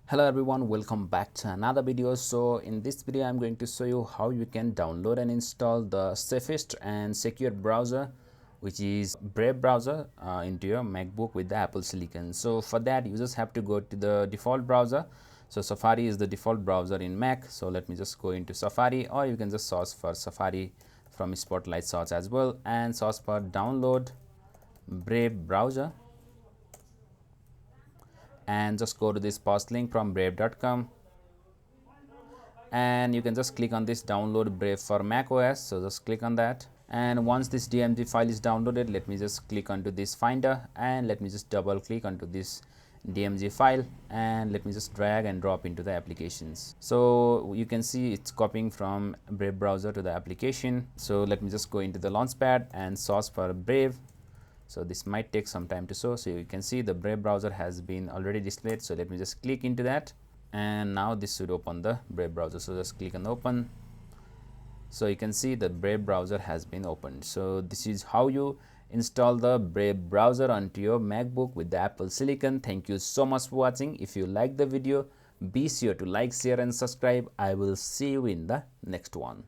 Hello everyone, welcome back to another video. So in this video I'm going to show you how you can download and install the safest and secure browser, which is Brave browser, into your MacBook with the Apple Silicon. So for that you just have to go to the default browser. So Safari is the default browser in Mac, so let me just go into Safari, or you can just search for Safari from Spotlight search as well and search for download Brave browser, and just go to this first link from brave.com, and you can just click on this download Brave for Mac OS. So just click on that, and once this DMG file is downloaded, let me just click onto this finder and let me just double click onto this DMG file, and let me just drag and drop into the applications. So you can see it's copying from Brave browser to the application. So let me just go into the launchpad and search for Brave. So this might take some time to show. So you can see the Brave browser has been already displayed. So let me just click into that, and now this should open the Brave browser. So just click on open. So you can see the Brave browser has been opened. So this is how you install the Brave browser onto your MacBook with the Apple Silicon. Thank you so much for watching. If you like the video, be sure to like, share and subscribe. I will see you in the next one.